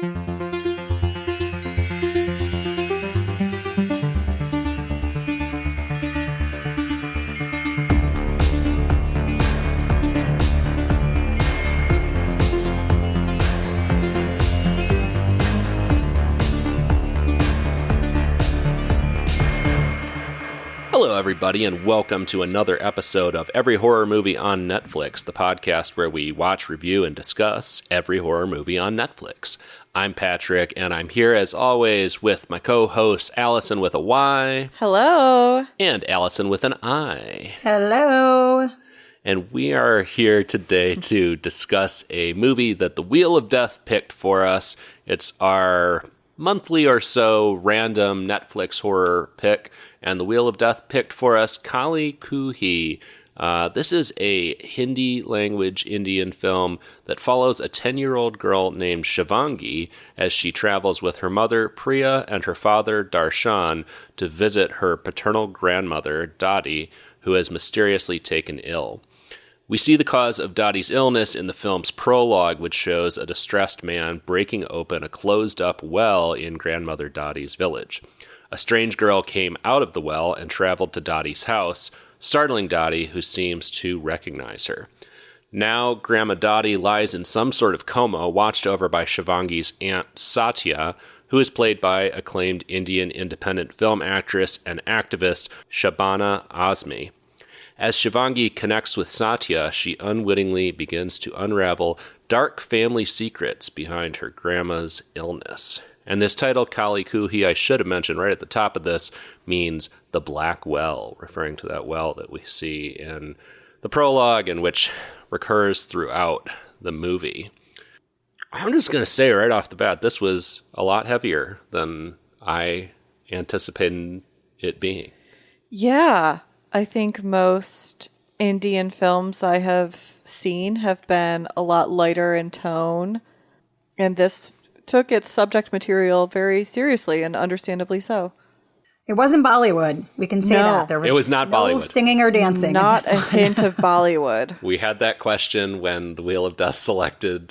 Hello, everybody, and welcome to another episode of Every Horror Movie on Netflix, the podcast where we watch, review, and discuss every horror movie on Netflix. I'm Patrick, and I'm here, as always, with my co-hosts, Allison with a Y. Hello. And Allison with an I. Hello. And we are here today to discuss a movie that the Wheel of Death picked for us. It's our monthly or so random Netflix horror pick, and the Wheel of Death picked for us Kaali Khuhi. This is a Hindi language Indian film that follows a 10-year-old girl named Shivangi as she travels with her mother Priya and her father Darshan to visit her paternal grandmother Dadi, who has mysteriously taken ill. We see the cause of Dadi's illness in the film's prologue, which shows a distressed man breaking open a closed-up well in grandmother Dadi's village. A strange girl came out of the well and traveled to Dadi's house, startling Dadi, who seems to recognize her. Now, Grandma Dadi lies in some sort of coma, watched over by Shivangi's aunt Satya, who is played by acclaimed Indian independent film actress and activist Shabana Azmi. As Shivangi connects with Satya, she unwittingly begins to unravel dark family secrets behind her grandma's illness. And this title, Kaali Khuhi, I should have mentioned right at the top of this, means the Black Well, referring to that well that we see in the prologue and which recurs throughout the movie. I'm just going to say right off the bat, this was a lot heavier than I anticipated it being. Yeah, I think most Indian films I have seen have been a lot lighter in tone, and this took its subject material very seriously, and understandably so. It wasn't Bollywood. We can say that. It was not no Bollywood. Singing or dancing. Not a hint of Bollywood. We had that question when the Wheel of Death selected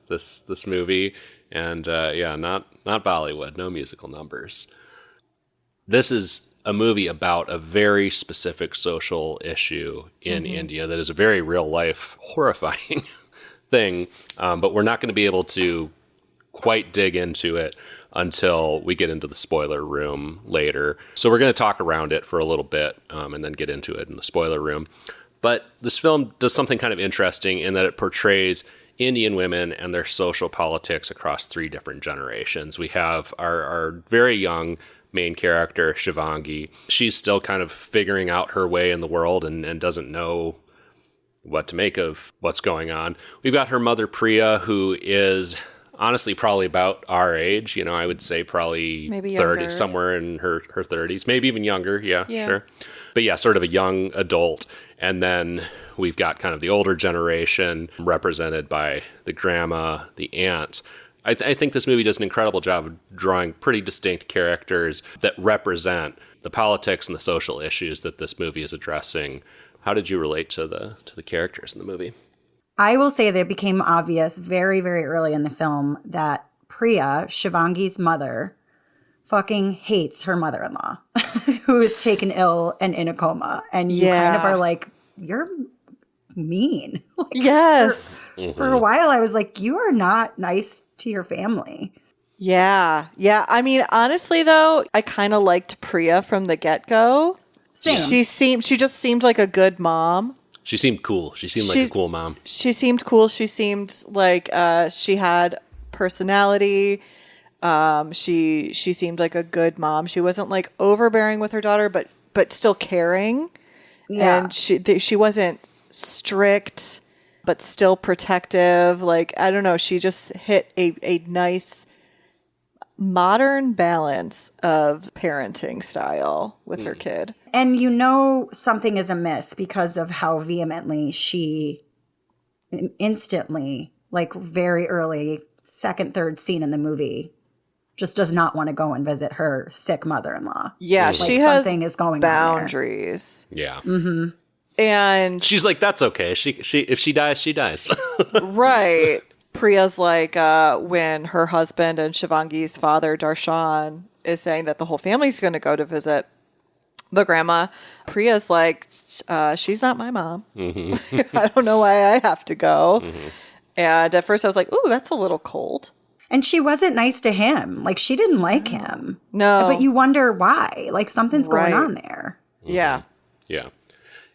this movie, and not Bollywood, no musical numbers. This is a movie about a very specific social issue in India that is a very real-life, horrifying thing, but we're not going to be able to quite dig into it until we get into the spoiler room later. So we're going to talk around it for a little bit and then get into it in the spoiler room. But this film does something kind of interesting in that it portrays Indian women and their social politics across 3 different generations. We have our very young main character, Shivangi. She's still kind of figuring out her way in the world and doesn't know what to make of what's going on. We've got her mother, Priya, who is honestly probably about our age. You know, I would say probably maybe 30, younger. somewhere in her 30s, maybe even younger. Yeah, sure. But yeah, sort of a young adult. And then we've got kind of the older generation represented by the grandma, the aunt. I think this movie does an incredible job of drawing pretty distinct characters that represent the politics and the social issues that this movie is addressing. How did you relate to the characters in the movie? I will say that it became obvious very, very early in the film that Priya, Shivangi's mother, fucking hates her mother-in-law, who is taken ill and in a coma. And you kind of are like, you're mean. Like, Yes. For a while, I was like, you are not nice to your family. Yeah. I mean, honestly, though, I kind of liked Priya from the get-go. Same. She just seemed like a good mom. She seemed cool. She seemed like a cool mom. She seemed cool. She seemed like she had personality. She seemed like a good mom. She wasn't like overbearing with her daughter, but still caring. Yeah. And she wasn't strict, but still protective. Like, I don't know. She just hit a nice modern balance of parenting style with her kid. And you know something is amiss because of how vehemently she instantly, like very early, second, third scene in the movie, just does not want to go and visit her sick mother-in-law. Yeah, like she has something is going boundaries. On there. Yeah. And she's like, that's okay. She if she dies, she dies. right. Priya's like, when her husband and Shivangi's father, Darshan, is saying that the whole family's going to go to visit the grandma, Priya's like, she's not my mom. I don't know why I have to go. And at first I was like, ooh, that's a little cold. And she wasn't nice to him. Like, she didn't like him. No. But you wonder why. Like, something's going on there. Yeah. Yeah.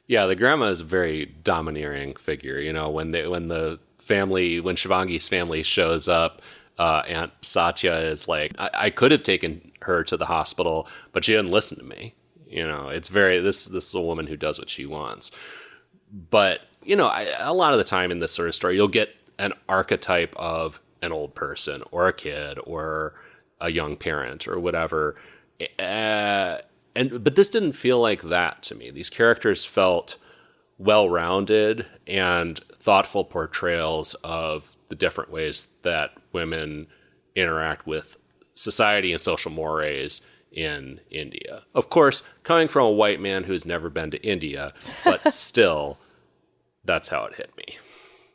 Yeah, the grandma is a very domineering figure. You know, when Shivangi's family shows up, Aunt Satya is like, I could have taken her to the hospital, but she didn't listen to me. You know, it's this is a woman who does what she wants. But, you know, a lot of the time in this sort of story, you'll get an archetype of an old person or a kid or a young parent or whatever. But this didn't feel like that to me. These characters felt well-rounded and thoughtful portrayals of the different ways that women interact with society and social mores in India. Of course, coming from a white man who's never been to India, but still, that's how it hit me.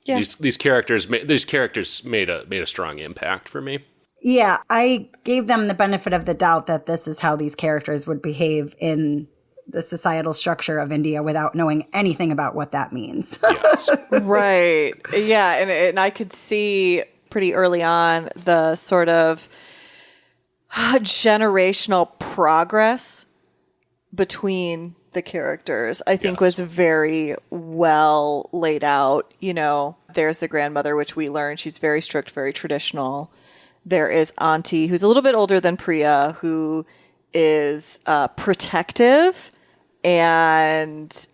Yeah. These characters made a strong impact for me. Yeah, I gave them the benefit of the doubt that this is how these characters would behave in the societal structure of India without knowing anything about what that means. Yes. Right. Yeah, and I could see pretty early on the sort of generational progress between the characters, I think, was very well laid out. You know, there's the grandmother, which we learn she's very strict, very traditional. There is Auntie, who's a little bit older than Priya, who is protective and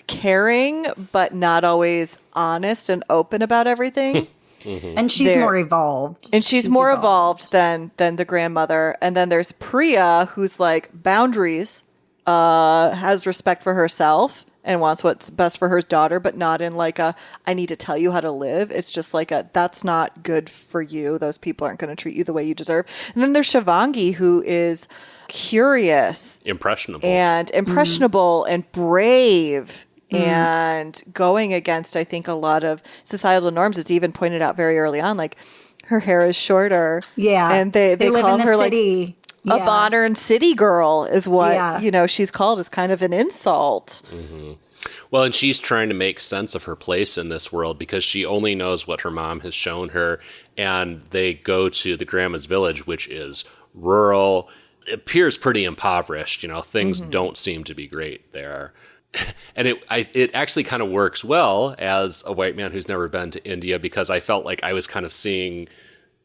caring, but not always honest and open about everything. And she's more evolved. And she's more evolved than the grandmother. And then there's Priya, who's like boundaries, has respect for herself and wants what's best for her daughter, but not in like a, I need to tell you how to live. It's just like that's not good for you. Those people aren't going to treat you the way you deserve. And then there's Shivangi, who is curious. Impressionable. And brave. And going against, I think, a lot of societal norms. It's even pointed out very early on, like her hair is shorter. Yeah. And they live call in the her city. like a modern city girl is what, you know, she's called, as kind of an insult. Well, and she's trying to make sense of her place in this world because she only knows what her mom has shown her. And they go to the grandma's village, which is rural. It appears pretty impoverished. You know, things don't seem to be great there. And it actually kind of works well as a white man who's never been to India, because I felt like I was kind of seeing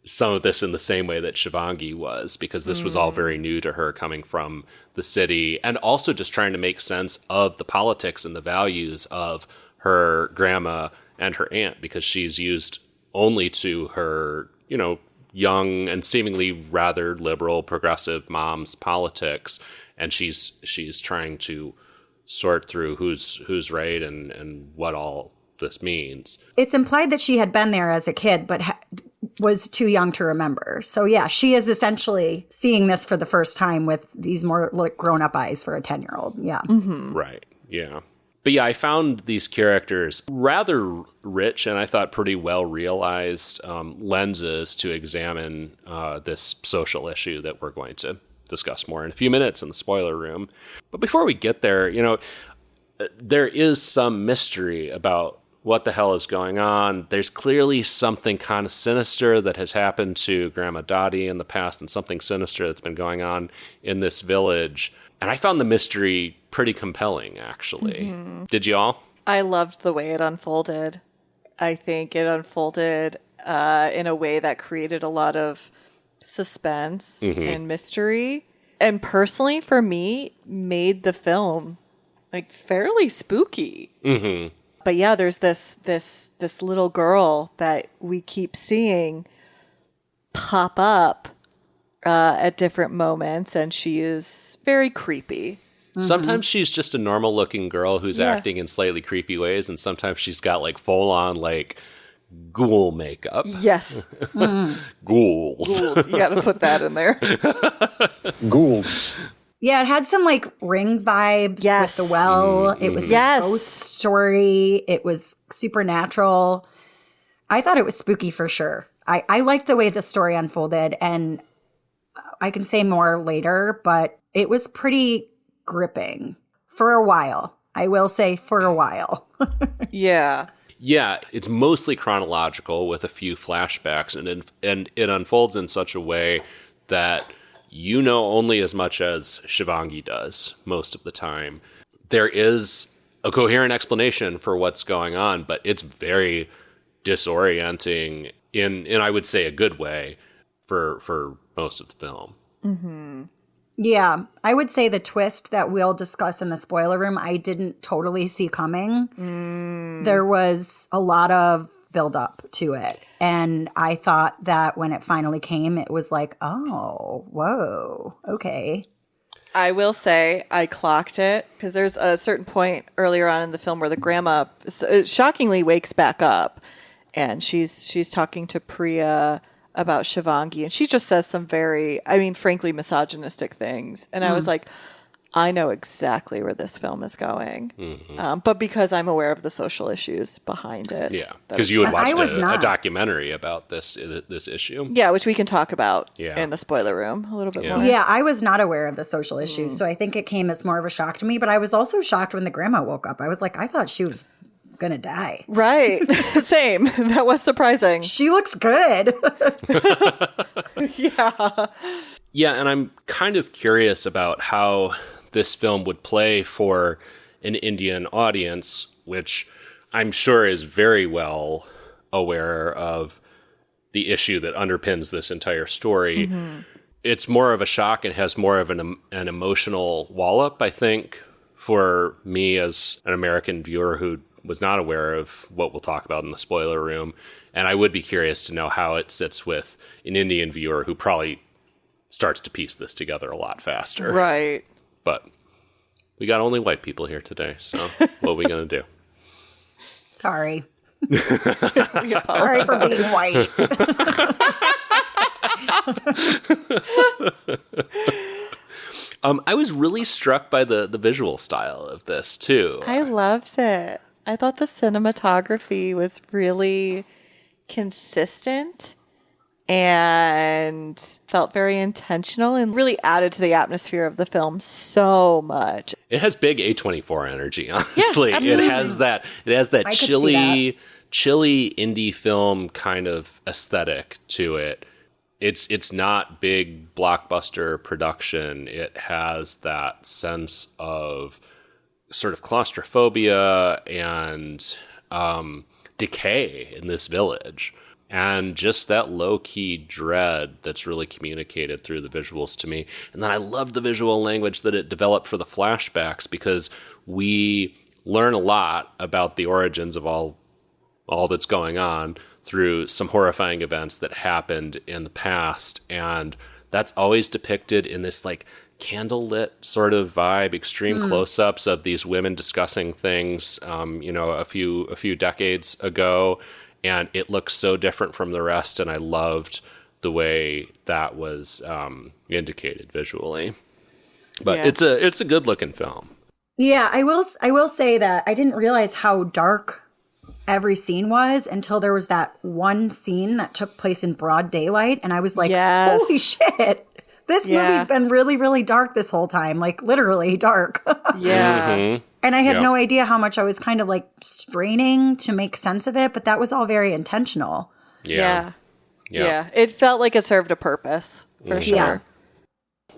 some of this in the same way that Shivangi was, because this was all very new to her coming from the city, and also just trying to make sense of the politics and the values of her grandma and her aunt, because she's used only to her, you know, young and seemingly rather liberal progressive mom's politics, and she's trying to sort through who's right and what all this means. It's implied that she had been there as a kid, but was too young to remember. So yeah, she is essentially seeing this for the first time with these more like grown-up eyes for a 10-year-old. Yeah. Right. Yeah. But yeah, I found these characters rather rich and I thought pretty well realized lenses to examine this social issue that we're going to discuss more in a few minutes in the spoiler room. But before we get there, you know, there is some mystery about what the hell is going on. There's clearly something kind of sinister that has happened to Grandma Dottie in the past, and something sinister that's been going on in this village. And I found the mystery pretty compelling, actually. Did you all? I loved the way it unfolded. I think it unfolded in a way that created a lot of suspense and mystery, and personally for me made the film like fairly spooky. But yeah, there's this little girl that we keep seeing pop up at different moments, and she is very creepy. Sometimes she's just a normal looking girl who's acting in slightly creepy ways, and sometimes she's got like full on like ghoul makeup. Yes. Ghouls. You got to put that in there. Ghouls. Yeah, it had some like Ring vibes with the well. It was a ghost story. It was supernatural. I thought it was spooky for sure. I liked the way the story unfolded, and I can say more later, but it was pretty gripping for a while. I will say for a while. Yeah. Yeah, it's mostly chronological with a few flashbacks, and it unfolds in such a way that you know only as much as Shivangi does most of the time. There is a coherent explanation for what's going on, but it's very disorienting in I would say a good way for most of the film. Mm-hmm. Yeah, I would say the twist that we'll discuss in the spoiler room, I didn't totally see coming. There was a lot of build up to it. And I thought that when it finally came, it was like, oh, whoa, okay. I will say I clocked it because there's a certain point earlier on in the film where the grandma shockingly wakes back up, and she's talking to Priya about Shivangi, and she just says some very, I mean, frankly, misogynistic things. And I was like, I know exactly where this film is going. But because I'm aware of the social issues behind it. Yeah, because you had I was watched a not. documentary about this issue. Yeah, which we can talk about Yeah. in the spoiler room a little bit Yeah. more. Yeah, I was not aware of the social issues. So I think it came as more of a shock to me. But I was also shocked when the grandma woke up. I was like, I thought she was going to die. Right. Same. That was surprising. She looks good. Yeah. Yeah, and I'm kind of curious about how this film would play for an Indian audience, which I'm sure is very well aware of the issue that underpins this entire story. It's more of a shock and has more of an emotional wallop, I think, for me as an American viewer who was not aware of what we'll talk about in the spoiler room. And I would be curious to know how it sits with an Indian viewer who probably starts to piece this together a lot faster. Right. But we got only white people here today, so what are we going to do? Sorry. Sorry for being white. I was really struck by the visual style of this, too. I loved it. I thought the cinematography was really consistent and felt very intentional and really added to the atmosphere of the film so much. It has big A24 energy, honestly. absolutely. It has that I could see chilly indie film kind of aesthetic to it. It's not big blockbuster production. It has that sense of sort of claustrophobia and decay in this village. And just that low-key dread that's really communicated through the visuals to me. And then I love the visual language that it developed for the flashbacks, because we learn a lot about the origins of all that's going on through some horrifying events that happened in the past. And that's always depicted in this like candlelit sort of vibe, extreme close-ups of these women discussing things, a few decades ago. And it looks so different from the rest, and I loved the way that was indicated visually. But Yeah. it's a good looking film. Yeah, I will say that I didn't realize how dark every scene was until there was that one scene that took place in broad daylight, and I was like, Yes. holy shit. This movie's been really, really dark this whole time, like literally dark. Yeah. Mm-hmm. And I had Yeah. no idea how much I was kind of like straining to make sense of it, but that was all very intentional. Yeah. It felt like it served a purpose, for sure. Yeah.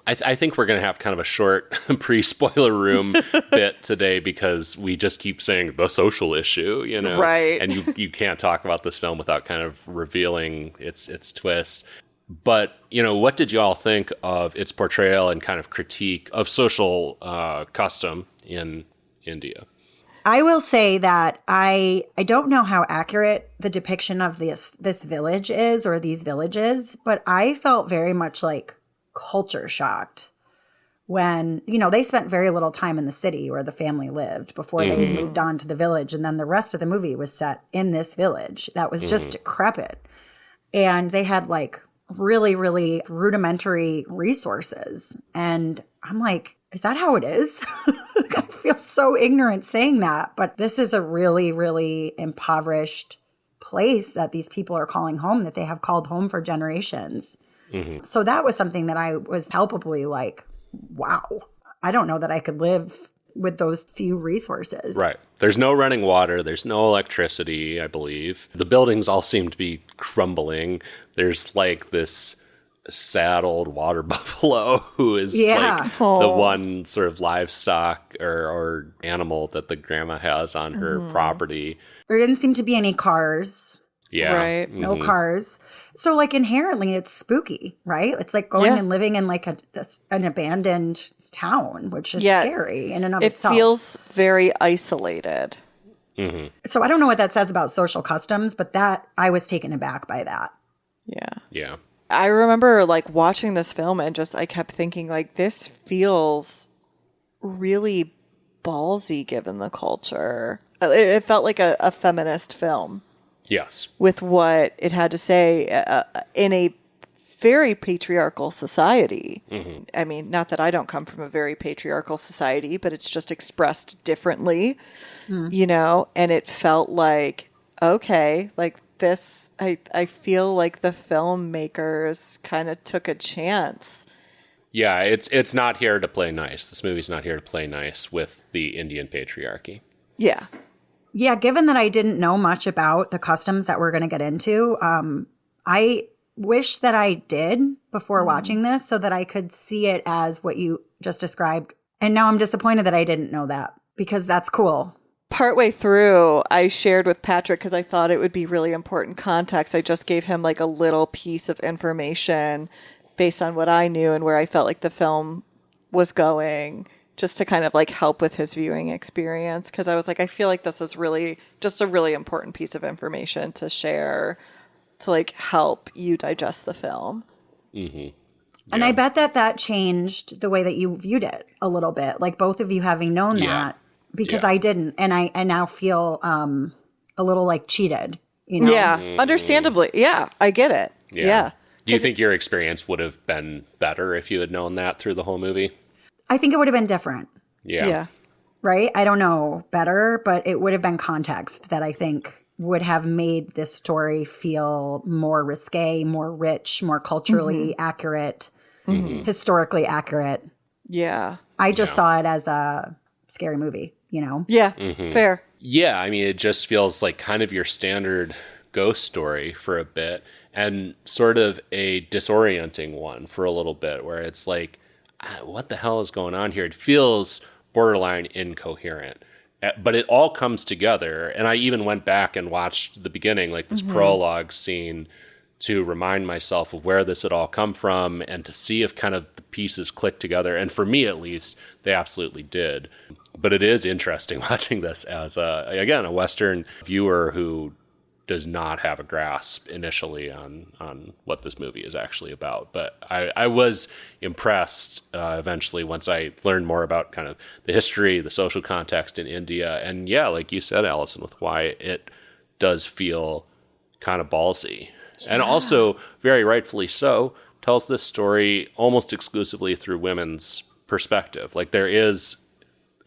I think we're going to have kind of a short pre-spoiler room bit today, because we just keep saying the social issue, Right. And you can't talk about this film without kind of revealing its twist. But, what did you all think of its portrayal and kind of critique of social custom in India? I will say that I don't know how accurate the depiction of this village is, or these villages, but I felt very much like culture shocked when, they spent very little time in the city where the family lived before they moved on to the village. And then the rest of the movie was set in this village that was just decrepit. And they had like really, really rudimentary resources. And I'm like, is that how it is? I feel so ignorant saying that, but this is a really, really impoverished place that these people are calling home, that they have called home for generations. So that was something that I was palpably like, wow, I don't know that I could live with those few resources. Right. There's no running water. There's no electricity, I believe. The buildings all seem to be crumbling. There's like this sad old water buffalo who is like the one sort of livestock or animal that the grandma has on her property. There didn't seem to be any cars. Yeah. Right. No cars. So like inherently it's spooky, right? It's like going and living in like an abandoned town, which is scary in and of itself. It feels very isolated. So I don't know what that says about social customs, but that I was taken aback by that. Yeah. I remember like watching this film and just I kept thinking like this feels really ballsy given the culture. It felt like a feminist film. Yes. With what it had to say in a very patriarchal society. I mean, not that I don't come from a very patriarchal society, but it's just expressed differently, you know, and it felt like, okay, like this, I feel like the filmmakers kind of took a chance. Yeah, it's not here to play nice. This movie's not here to play nice with the Indian patriarchy. Yeah. Yeah, given that I didn't know much about the customs that we're going to get into, I wish that I did before watching this so that I could see it as what you just described. And now I'm disappointed that I didn't know that because that's cool. Partway through, I shared with Patrick because I thought it would be really important context. I just gave him like a little piece of information based on what I knew and where I felt like the film was going, just to kind of like help with his viewing experience. Because I was like, I feel like this is really just a really important piece of information to share to like help you digest the film. And I bet that changed the way that you viewed it a little bit. Like both of you having known that, because I didn't. And I now feel a little like cheated, you know? Yeah, understandably. Yeah, I get it. Yeah. Do you think your experience would have been better if you had known that through the whole movie? I think it would have been different. Yeah. Right? I don't know better, but it would have been context that I think would have made this story feel more risque, more rich, more culturally accurate, historically accurate. Yeah. I just saw it as a scary movie, you know? Yeah. Fair. Yeah, I mean, it just feels like kind of your standard ghost story for a bit and sort of a disorienting one for a little bit where it's like, what the hell is going on here? It feels borderline incoherent, but it all comes together. And I even went back and watched the beginning, like this prologue scene, to remind myself of where this had all come from and to see if kind of the pieces click together. And for me, at least, they absolutely did. But it is interesting watching this as, a Western viewer who does not have a grasp initially on what this movie is actually about. But I was impressed eventually once I learned more about kind of the history, the social context in India. And yeah, like you said, Allison, with why it does feel kind of ballsy. Yeah. And also, very rightfully so, tells this story almost exclusively through women's perspective. Like there is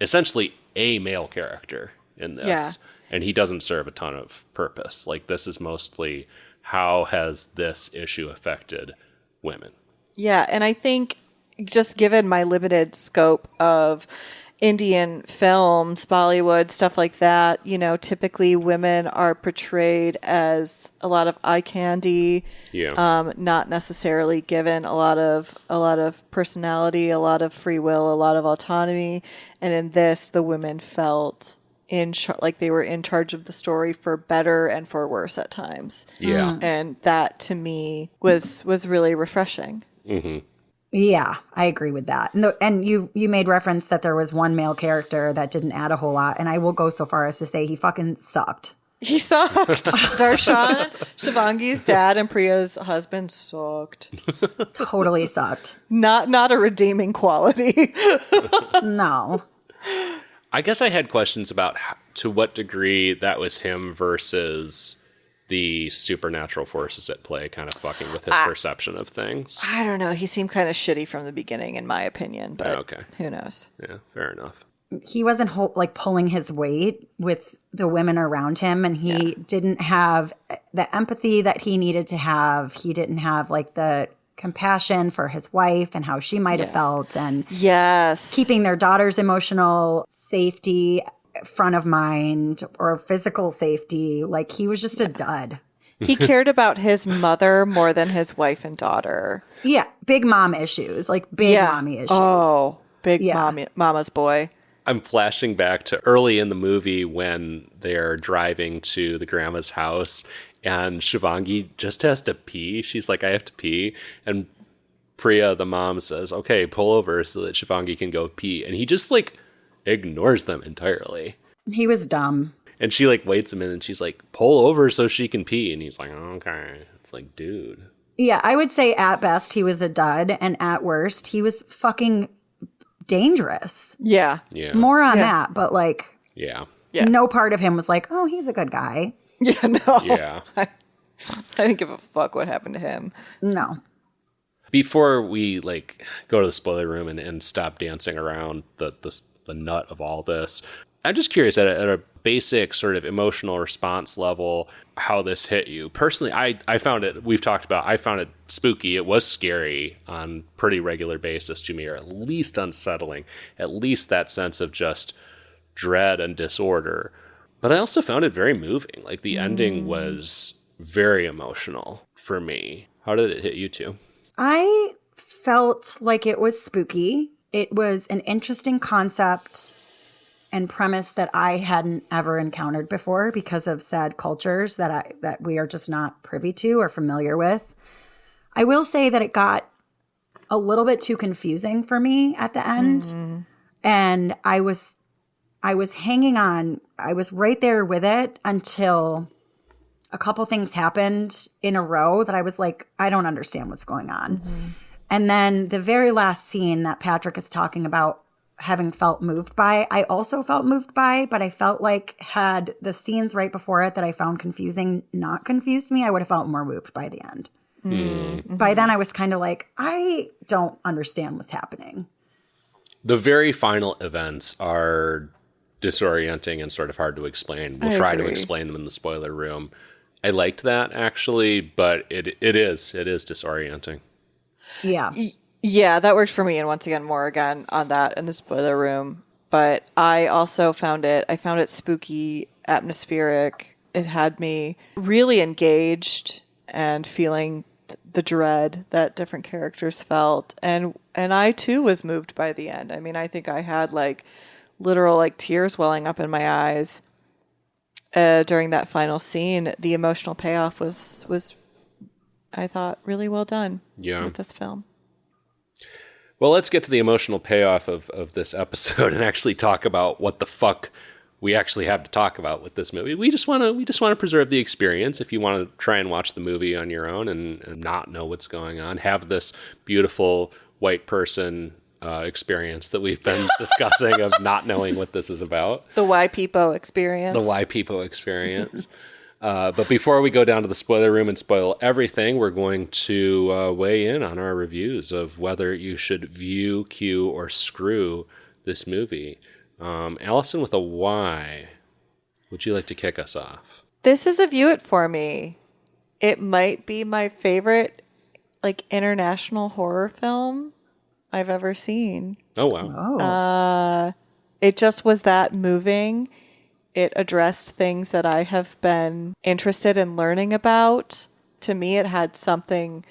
essentially a male character in this. Yeah. And he doesn't serve a ton of purpose. Like, this is mostly how has this issue affected women? Yeah, and I think just given my limited scope of Indian films, Bollywood, stuff like that, you know, typically women are portrayed as a lot of eye candy, not necessarily given a lot of personality, a lot of free will, a lot of autonomy. And in this, the women felt like they were in charge of the story for better and for worse at times. Yeah. And that to me was really refreshing. Yeah, I agree with that. And you made reference that there was one male character that didn't add a whole lot. And I will go so far as to say he fucking sucked. He sucked. Darshan, Shivangi's dad and Priya's husband sucked. Totally sucked. Not a redeeming quality. No. I guess I had questions about to what degree that was him versus the supernatural forces at play kind of fucking with his perception of things. I don't know. He seemed kind of shitty from the beginning, in my opinion, but okay. Who knows? Yeah, fair enough. he wasn't like pulling his weight with the women around him, and he didn't have the empathy that he needed to have. He didn't have like the compassion for his wife and how she might have felt, and keeping their daughter's emotional safety front of mind or physical safety. Like, he was just a dud. He cared about his mother more than his wife and daughter. Yeah, big mom issues, like big mommy issues. Oh, big mama's boy. I'm flashing back to early in the movie when they're driving to the grandma's house and Shivangi just has to pee. She's like, I have to pee. And Priya, the mom, says, okay, pull over so that Shivangi can go pee. And he just like ignores them entirely. He was dumb. And she like waits a minute and she's like, pull over so she can pee. And he's like, okay. It's like, dude. Yeah, I would say at best he was a dud, and at worst he was fucking dangerous. Yeah. More on that, but like, yeah. No part of him was like, oh, he's a good guy. Yeah, no. Yeah. I didn't give a fuck what happened to him. No. Before we like go to the spoiler room and stop dancing around the nut of all this, I'm just curious at a basic sort of emotional response level, how this hit you. Personally, I found it, we've talked about, I found it spooky. It was scary on pretty regular basis to me, or at least unsettling, at least that sense of just dread and disorder. But I also found it very moving. Like, the ending was very emotional for me. How did it hit you two? I felt like it was spooky. It was an interesting concept and premise that I hadn't ever encountered before because of sad cultures that we are just not privy to or familiar with. I will say that it got a little bit too confusing for me at the end. And I was hanging on. I was right there with it until a couple things happened in a row that I was like, I don't understand what's going on. And then the very last scene that Patrick is talking about having felt moved by, I also felt moved by, but I felt like had the scenes right before it that I found confusing not confused me, I would have felt more moved by the end. By then I was kind of like, I don't understand what's happening. The very final events are disorienting and sort of hard to explain. We'll try to explain them in the spoiler room. I liked that, actually, but it is disorienting. Yeah. Yeah, that worked for me. And once again, more again on that in the spoiler room. But I also found it spooky, atmospheric. It had me really engaged and feeling the dread that different characters felt. And I too was moved by the end. I mean, I think I had like literal like tears welling up in my eyes during that final scene. The emotional payoff was I thought really well done with this film. Well, let's get to the emotional payoff of this episode and actually talk about what the fuck we actually have to talk about with this movie. We just want to preserve the experience. If you want to try and watch the movie on your own and not know what's going on, have this beautiful white person experience that we've been discussing of not knowing what this is about. The Why Peepo experience. The Why Peepo experience. But before we go down to the spoiler room and spoil everything, we're going to weigh in on our reviews of whether you should view, cue, or screw this movie. Allison with a Y, would you like to kick us off? This is a view it for me. It might be my favorite like international horror film I've ever seen. Oh, wow. It just was that moving. It addressed things that I have been interested in learning about. To me, it had something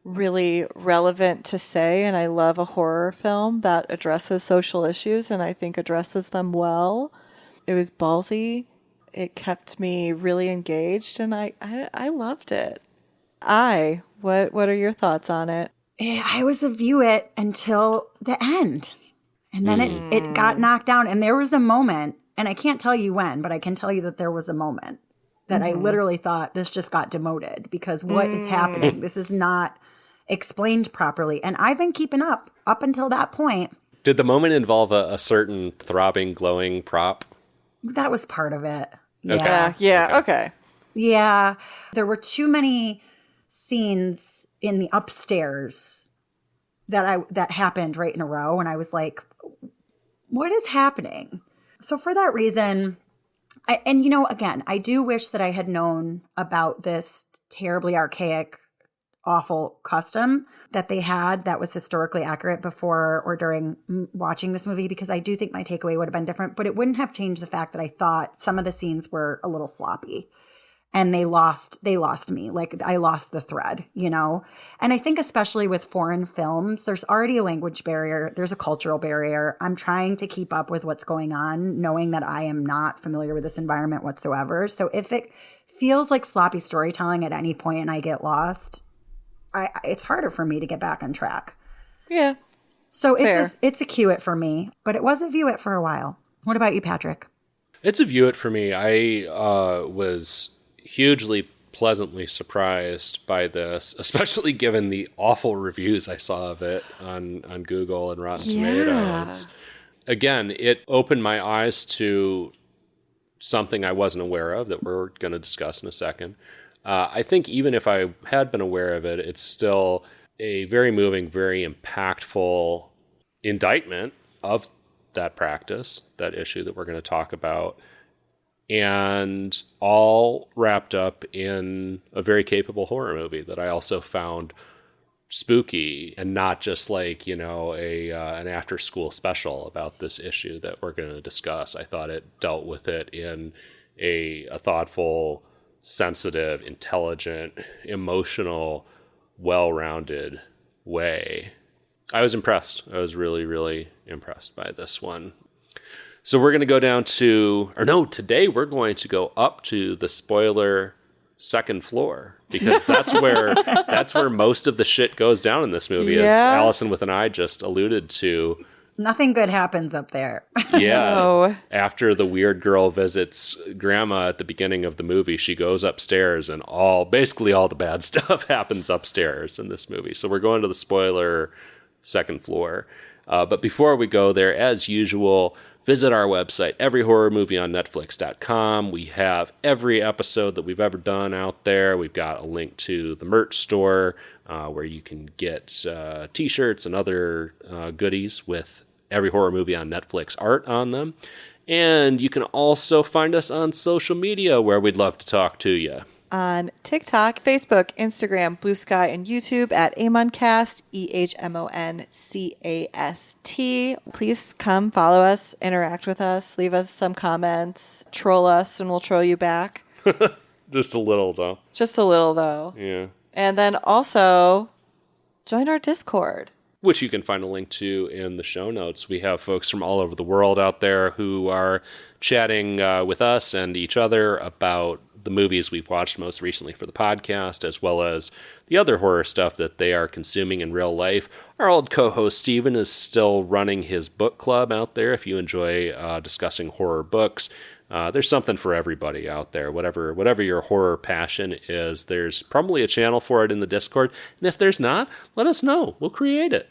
really relevant to say, and I love a horror film that addresses social issues, and I think addresses them well. It was ballsy. It kept me really engaged, and I loved it. What are your thoughts on it? I was a view it until the end. And then it got knocked down. And there was a moment, and I can't tell you when, but I can tell you that there was a moment that I literally thought this just got demoted because what is happening? This is not explained properly. And I've been keeping up until that point. Did the moment involve a certain throbbing, glowing prop? That was part of it. Okay. Yeah. There were too many scenes in the upstairs that happened right in a row. And I was like, what is happening? So for that reason, again, I do wish that I had known about this terribly archaic, awful custom that they had that was historically accurate before or during watching this movie, because I do think my takeaway would have been different, but it wouldn't have changed the fact that I thought some of the scenes were a little sloppy. And they lost me. Like, I lost the thread, And I think especially with foreign films, there's already a language barrier. There's a cultural barrier. I'm trying to keep up with what's going on, knowing that I am not familiar with this environment whatsoever. So if it feels like sloppy storytelling at any point and I get lost, it's harder for me to get back on track. Yeah. So it's a cue it for me, but it was a view it for a while. What about you, Patrick? It's a view it for me. I was hugely pleasantly surprised by this, especially given the awful reviews I saw of it on Google and Rotten Tomatoes. Again, it opened my eyes to something I wasn't aware of that we're going to discuss in a second. I think even if I had been aware of it, it's still a very moving, very impactful indictment of that practice, that issue that we're going to talk about, and all wrapped up in a very capable horror movie that I also found spooky and not just like, an after school special about this issue that we're going to discuss. I thought it dealt with it in a thoughtful, sensitive, intelligent, emotional, well-rounded way. I was impressed. I was really, really impressed by this one. So we're going to go today we're going to go up to the spoiler second floor, because that's where most of the shit goes down in this movie, as Allison with an eye just alluded to. Nothing good happens up there. Yeah. No. After the weird girl visits grandma at the beginning of the movie, she goes upstairs and basically all the bad stuff happens upstairs in this movie. So we're going to the spoiler second floor. But before we go there, as usual, visit our website, everyhorrormovieonnetflix.com. We have every episode that we've ever done out there. We've got a link to the merch store where you can get t-shirts and other goodies with every horror movie on Netflix art on them. And you can also find us on social media, where we'd love to talk to you. On TikTok, Facebook, Instagram, Blue Sky, and YouTube at AmonCast, EHMONCAST. Please come follow us, interact with us, leave us some comments, troll us, and we'll troll you back. Just a little, though. Just a little, though. Yeah. And then also join our Discord, which you can find a link to in the show notes. We have folks from all over the world out there who are chatting with us and each other about the movies we've watched most recently for the podcast, as well as the other horror stuff that they are consuming in real life. Our old co-host Steven is still running his book club out there. If you enjoy discussing horror books, there's something for everybody out there. Whatever your horror passion is, there's probably a channel for it in the Discord. And if there's not, let us know. We'll create it.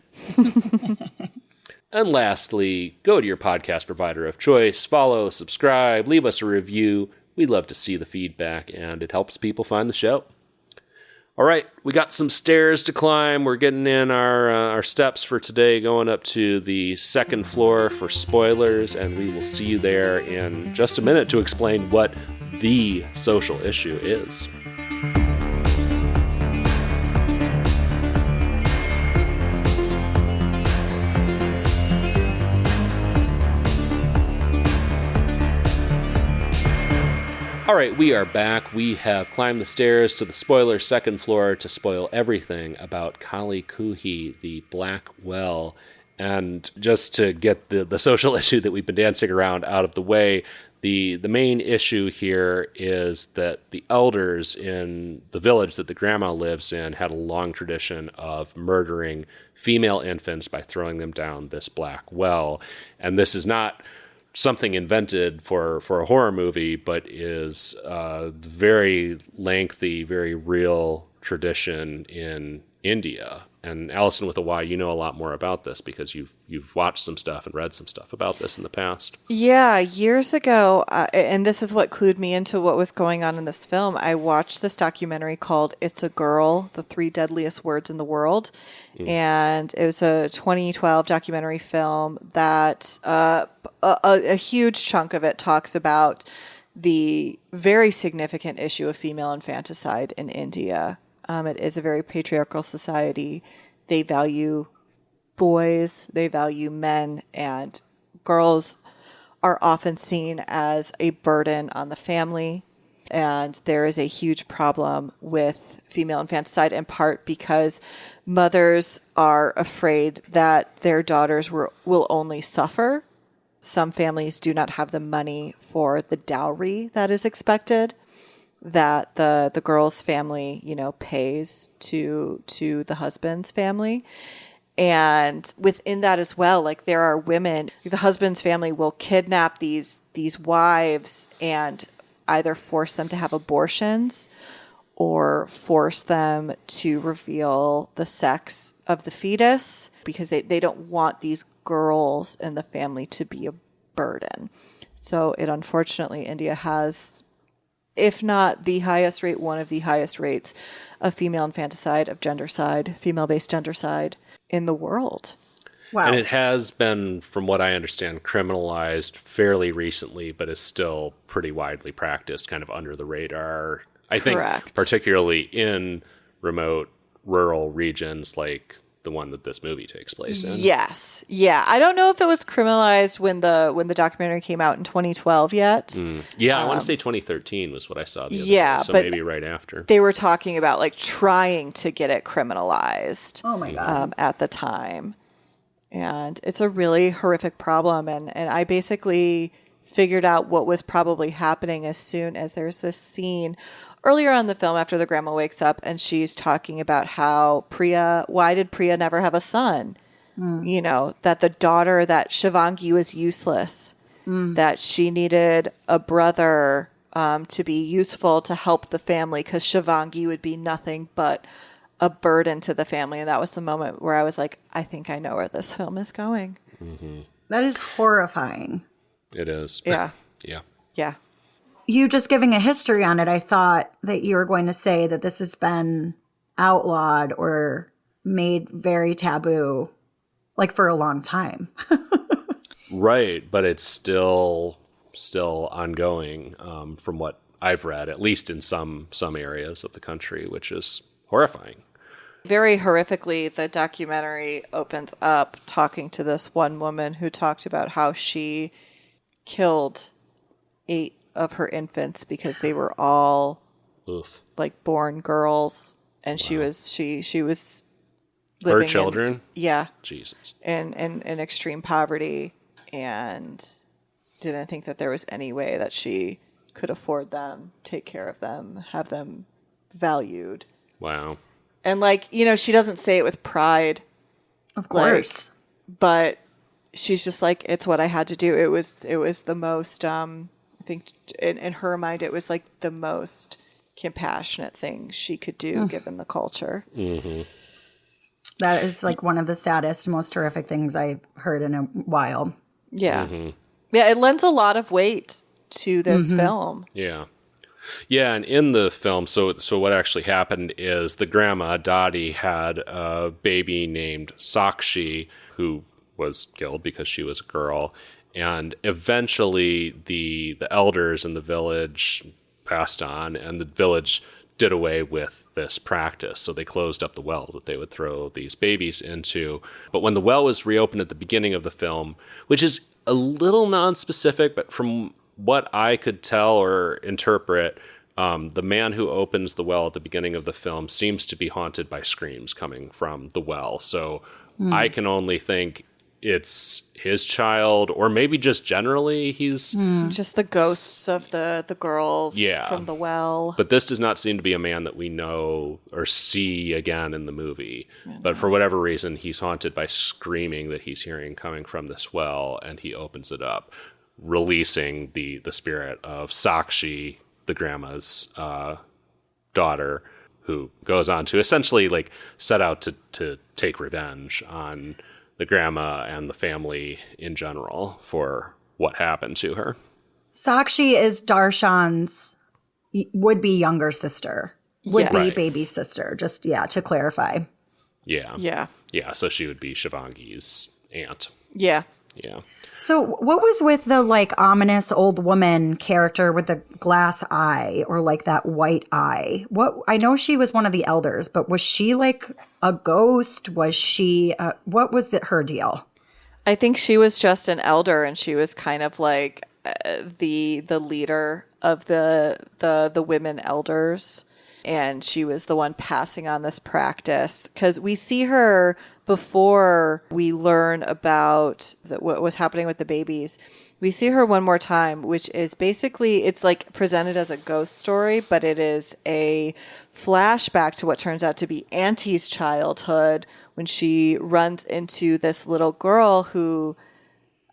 And lastly, go to your podcast provider of choice, follow, subscribe, leave us a review. We'd love to see the feedback, and it helps people find the show. All right, we got some stairs to climb. We're getting in our steps for today, going up to the second floor for spoilers, and we will see you there in just a minute to explain what the social issue is. All right, we are back. We have climbed the stairs to the spoiler second floor to spoil everything about Kaali Khuhi, the Black Well. And just to get the social issue that we've been dancing around out of the way, the main issue here is that the elders in the village that the grandma lives in had a long tradition of murdering female infants by throwing them down this black well. And this is not something invented for a horror movie, but is a very lengthy, very real tradition in India. And Allison with a Y, you know a lot more about this because you've watched some stuff and read some stuff about this in the past. Yeah, years ago, and this is what clued me into what was going on in this film. I watched this documentary called It's a Girl, The Three Deadliest Words in the World. And it was a 2012 documentary film that a huge chunk of it talks about the very significant issue of female infanticide in India. It is a very patriarchal society. They value boys, they value men, and girls are often seen as a burden on the family. And there is a huge problem with female infanticide, in part because mothers are afraid that their daughters will only suffer. Some families do not have the money for the dowry that is expected, that the girl's family, pays to the husband's family. And within that as well, like there are women, the husband's family will kidnap these wives and either force them to have abortions or force them to reveal the sex of the fetus because they don't want these girls in the family to be a burden. So unfortunately, India has, if not the highest rate, one of the highest rates of female infanticide, of gendercide, female-based gendercide in the world. Wow. And it has been, from what I understand, criminalized fairly recently, but is still pretty widely practiced, kind of under the radar. I think particularly in remote rural regions like the one that this movie takes place in. Yes. Yeah. I don't know if it was criminalized when the documentary came out in 2012 yet. Yeah, I want to say 2013 was what I saw the other day, so but maybe right after. They were talking about like trying to get it criminalized. Oh my God. At the time. And it's a really horrific problem. And I basically figured out what was probably happening as soon as there's this scene earlier on in the film after the grandma wakes up and she's talking about how why did Priya never have a son? That the daughter, that Shivangi was useless, that she needed a brother to be useful to help the family because Shivangi would be nothing but a burden to the family. And that was the moment where I was like, I think I know where this film is going. Mm-hmm. That is horrifying. It is. Yeah. Yeah. Yeah. You just giving a history on it, I thought that you were going to say that this has been outlawed or made very taboo, like for a long time. Right, but it's still ongoing from what I've read, at least in some areas of the country, which is horrifying. Very horrifically, the documentary opens up talking to this one woman who talked about how she killed 8 of her infants because they were all like born girls, and she was living her children. Jesus, in extreme poverty, and didn't think that there was any way that she could afford them, take care of them, have them valued. Wow. And she doesn't say it with pride, Of course, but she's just like, it's what I had to do. It was the most, I think in her mind, it was like the most compassionate thing she could do given the culture. Mm-hmm. That is like one of the saddest, most horrific things I've heard in a while. Yeah. Mm-hmm. Yeah. It lends a lot of weight to this film. Yeah. Yeah, and in the film, so what actually happened is the grandma, Dottie, had a baby named Sakshi, who was killed because she was a girl. And eventually the elders in the village passed on, and the village did away with this practice. So they closed up the well that they would throw these babies into. But when the well was reopened at the beginning of the film, which is a little non-specific, but from what I could tell or interpret, the man who opens the well at the beginning of the film seems to be haunted by screams coming from the well. So I can only think it's his child, or maybe just generally he's... Just the ghosts of the girls from the well. But this does not seem to be a man that we know or see again in the movie. But for whatever reason, he's haunted by screaming that he's hearing coming from this well, and he opens it up, releasing the spirit of Sakshi, the grandma's daughter, who goes on to essentially like set out to take revenge on the grandma and the family in general for what happened to her. Sakshi is Darshan's would-be younger sister. Would-be Yes. baby sister. Just, to clarify. Yeah. Yeah. Yeah, so she would be Shivangi's aunt. Yeah. Yeah. So what was with the like ominous old woman character with the glass eye or like that white eye? What I know she was one of the elders, but was she like a ghost? Was she what was her deal? I think she was just an elder, and she was kind of like the leader of the women elders, and she was the one passing on this practice, because we see her before we learn about what was happening with the babies. We see her one more time, which is basically, it's like presented as a ghost story, but it is a flashback to what turns out to be Auntie's childhood, when she runs into this little girl who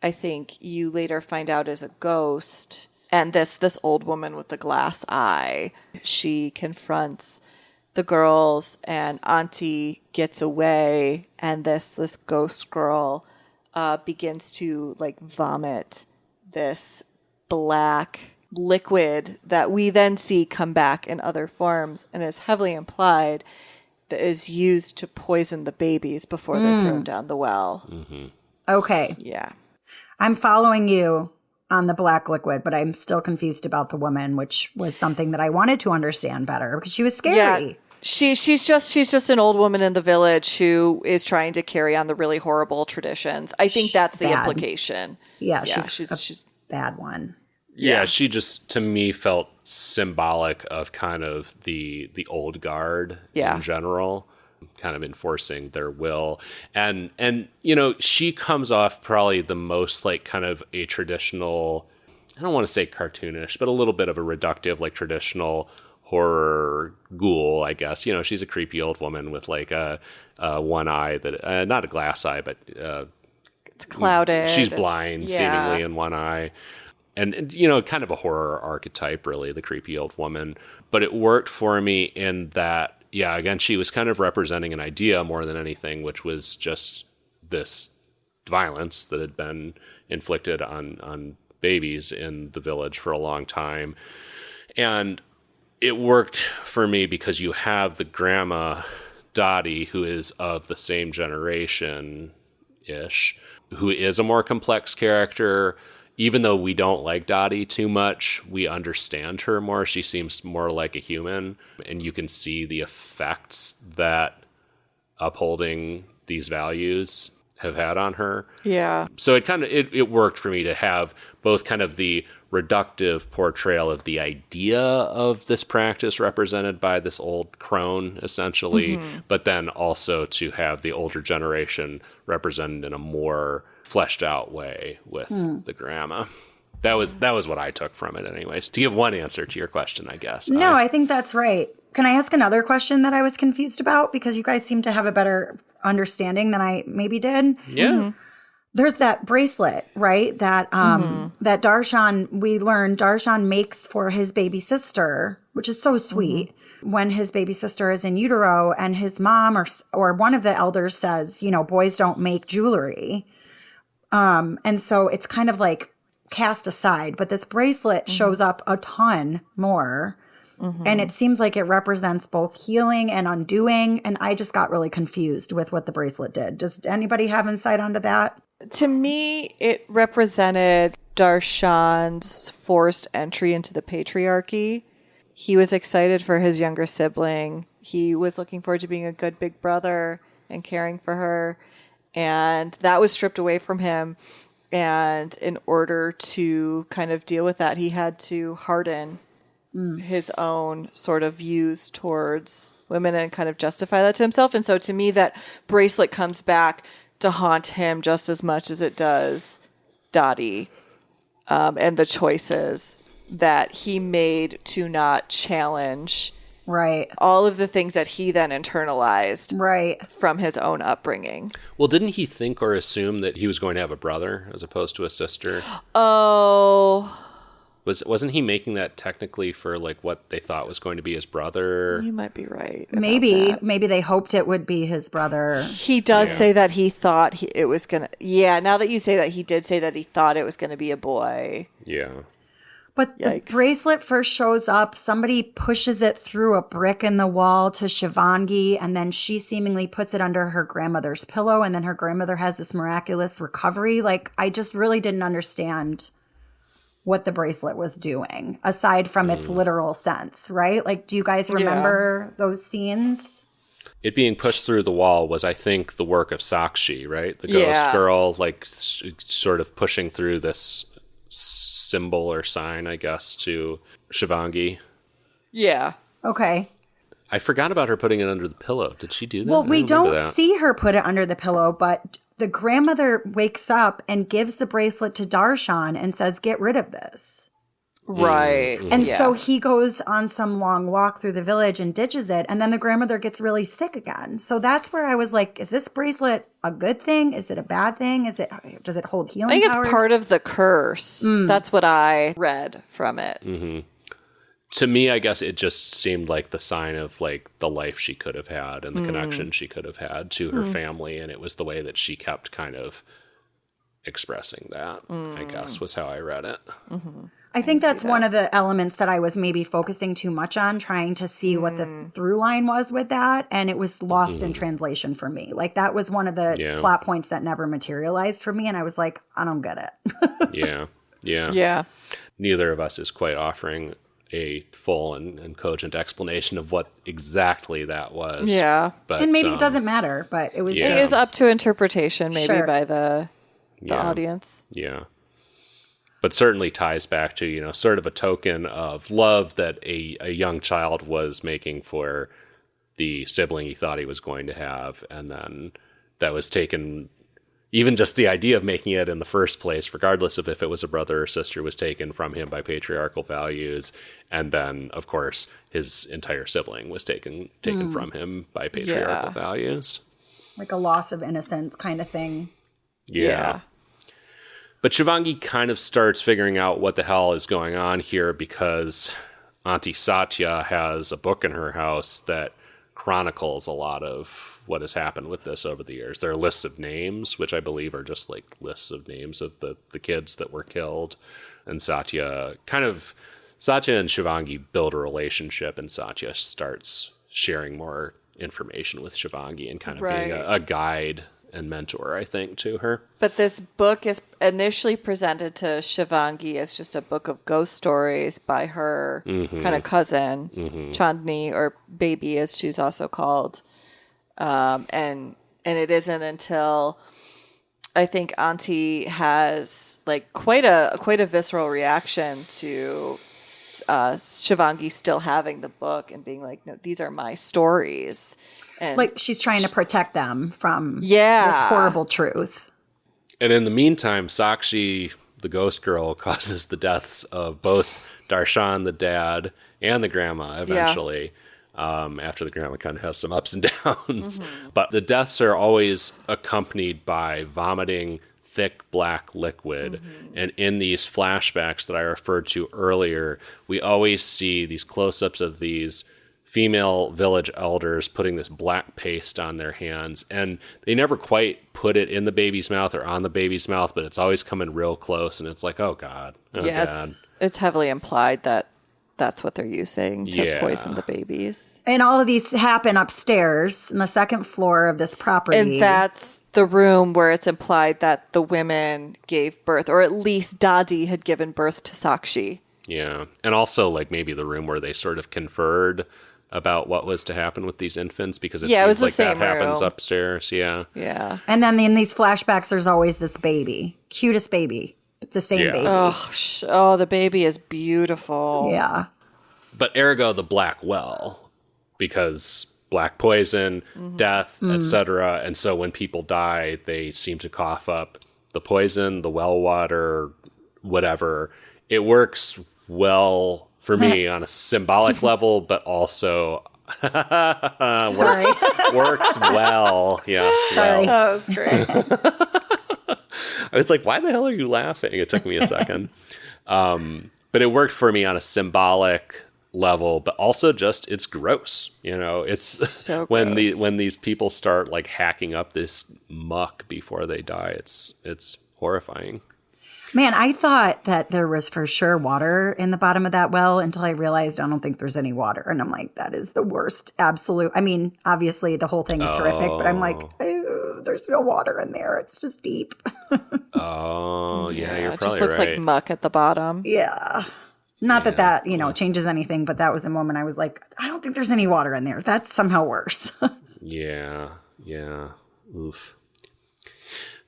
I think you later find out is a ghost. And this old woman with the glass eye, she confronts the girls, and Auntie gets away, and this ghost girl begins to like vomit this black liquid that we then see come back in other forms, and is heavily implied that is used to poison the babies before they're thrown down the well. Mm-hmm. Okay. Yeah. I'm following you on the black liquid, but I'm still confused about the woman, which was something that I wanted to understand better because she was scary. Yeah. She's just an old woman in the village who is trying to carry on the really horrible traditions. I think that's the bad. implication. Yeah, she's a bad one. Yeah, she just, to me, felt symbolic of kind of the old guard in general, kind of enforcing their will. And you know, she comes off probably the most like kind of a traditional, I don't want to say cartoonish, but a little bit of a reductive, like traditional horror ghoul, I guess. You know, she's a creepy old woman with like a one eye that, not a glass eye, but it's clouded. She's blind, seemingly, in one eye. And, you know, kind of a horror archetype, really, the creepy old woman. But it worked for me in that, yeah, again, she was kind of representing an idea more than anything, which was just this violence that had been inflicted on babies in the village for a long time. And it worked for me because you have the grandma, Dottie, who is of the same generation-ish, who is a more complex character. Even though we don't like Dottie too much, we understand her more. She seems more like a human, and you can see the effects that upholding these values have had on her. Yeah. So it worked for me to have both kind of the reductive portrayal of the idea of this practice represented by this old crone, essentially, but then also to have the older generation represented in a more fleshed out way with the grandma. That was what I took from it anyways. To give one answer to your question, I guess. No, I think that's right. Can I ask another question that I was confused about? Because you guys seem to have a better understanding than I maybe did. Yeah. There's that bracelet, right? That that Darshan, we learned Darshan makes for his baby sister, which is so sweet. When his baby sister is in utero, and his mom or one of the elders says, you know, boys don't make jewelry. And so it's kind of like cast aside, but this bracelet shows up a ton more. And it seems like it represents both healing and undoing. And I just got really confused with what the bracelet did. Does anybody have insight onto that? To me, it represented Darshan's forced entry into the patriarchy. He was excited for his younger sibling. He was looking forward to being a good big brother and caring for her. And that was stripped away from him. And in order to kind of deal with that, he had to harden his own sort of views towards women and kind of justify that to himself. And so to me, that bracelet comes back to haunt him just as much as it does Dottie, and the choices that he made to not challenge all of the things that he then internalized from his own upbringing. Well, didn't he think or assume that he was going to have a brother as opposed to a sister? Oh, Wasn't he making that technically for like what they thought was going to be his brother? You might be right. about Maybe that. maybe they hoped it would be his brother. He does say that he thought it was going to. Yeah, now that you say that, he did say that he thought it was going to be a boy. Yeah. But Yikes. the bracelet first shows up. Somebody pushes it through a brick in the wall to Shivangi, and then she seemingly puts it under her grandmother's pillow, and then her grandmother has this miraculous recovery. Like, I just really didn't understand what the bracelet was doing, aside from its literal sense, right? Like, do you guys remember those scenes? It being pushed through the wall was, I think, the work of Sakshi, right? The ghost girl, like, sort of pushing through this symbol or sign, I guess, to Shivangi. Yeah. Okay. I forgot about her putting it under the pillow. Did she do that? Well, we don't remember don't that. see her put it under the pillow, but the grandmother wakes up and gives the bracelet to Darshan and says, get rid of this. Right. And so he goes on some long walk through the village and ditches it. And then the grandmother gets really sick again. So that's where I was like, is this bracelet a good thing? Is it a bad thing? Does it hold healing I think powers? it's part of the curse. That's what I read from it. To me, I guess it just seemed like the sign of like the life she could have had and the connection she could have had to her family. And it was the way that she kept kind of expressing that, I guess, was how I read it. I think that's one of the elements that I was maybe focusing too much on, trying to see what the through line was with that. And it was lost in translation for me. Like, that was one of the plot points that never materialized for me. And I was like, I don't get it. Yeah. Neither of us is quite offering a full and cogent explanation of what exactly that was. Yeah. But, And maybe it doesn't matter, but it was Yeah. It is up to interpretation, maybe, Sure. by the Yeah. audience. Yeah. But certainly ties back to, sort of a token of love that a young child was making for the sibling he thought he was going to have. And then that was taken, even just the idea of making it in the first place, regardless of if it was a brother or sister, was taken from him by patriarchal values. And then, of course, his entire sibling was taken from him by patriarchal values. like a loss of innocence kind of thing. Yeah. But Shivangi kind of starts figuring out what the hell is going on here because Auntie Satya has a book in her house that chronicles a lot of what has happened with this over the years. There are lists of names, which I believe are just like lists of names of the kids that were killed. And Satya and Shivangi build a relationship, and Satya starts sharing more information with Shivangi and kind of being a guide and mentor, I think, to her. But this book is initially presented to Shivangi as just a book of ghost stories by her kind of cousin, Chandni, or Baby, as she's also called. And it isn't until I think Auntie has like quite a visceral reaction to Shivangi still having the book and being like, no, these are my stories. And Like she's trying to protect them from Yeah. this horrible truth. And in the meantime, Sakshi, the ghost girl, causes the deaths of both Darshan, the dad, and the grandma eventually. After the grandma kind of has some ups and downs. But the deaths are always accompanied by vomiting thick black liquid. And in these flashbacks that I referred to earlier, we always see these close-ups of these female village elders putting this black paste on their hands. And they never quite put it in the baby's mouth or on the baby's mouth, but it's always coming real close. And it's like, oh, God. Oh, God. It's heavily implied that that's what they're using to poison the babies. And all of these happen upstairs in the second floor of this property. And that's the room where it's implied that the women gave birth, or at least Dadi had given birth to Sakshi. Yeah. And also, like, maybe the room where they sort of conferred about what was to happen with these infants, because it Yeah, it was seems the like that same happens room. upstairs. Yeah. Yeah. And then in these flashbacks, there's always this baby. Cutest baby. It's the same Yeah. baby. Oh, the baby is beautiful. Yeah. But ergo the black well, because black poison, death, etc. And so when people die, they seem to cough up the poison, the well water, whatever. It works well for me on a symbolic level, but also Sorry. works well. Yes, Sorry. well. That was great. I was like, why the hell are you laughing? It took me a second. But it worked for me on a symbolic level, but also just it's gross. You know, it's So when gross. when these people start like hacking up this muck before they die, it's horrifying. Man, I thought that there was for sure water in the bottom of that well until I realized I don't think there's any water. And I'm like, that is the worst absolute. I mean, obviously the whole thing is horrific, but I'm like, ew, there's no water in there. It's just deep. Oh, yeah, you're It probably just looks right. like muck at the bottom. Yeah. Not that changes anything, but that was a moment I was like, I don't think there's any water in there. That's somehow worse. Yeah. Oof.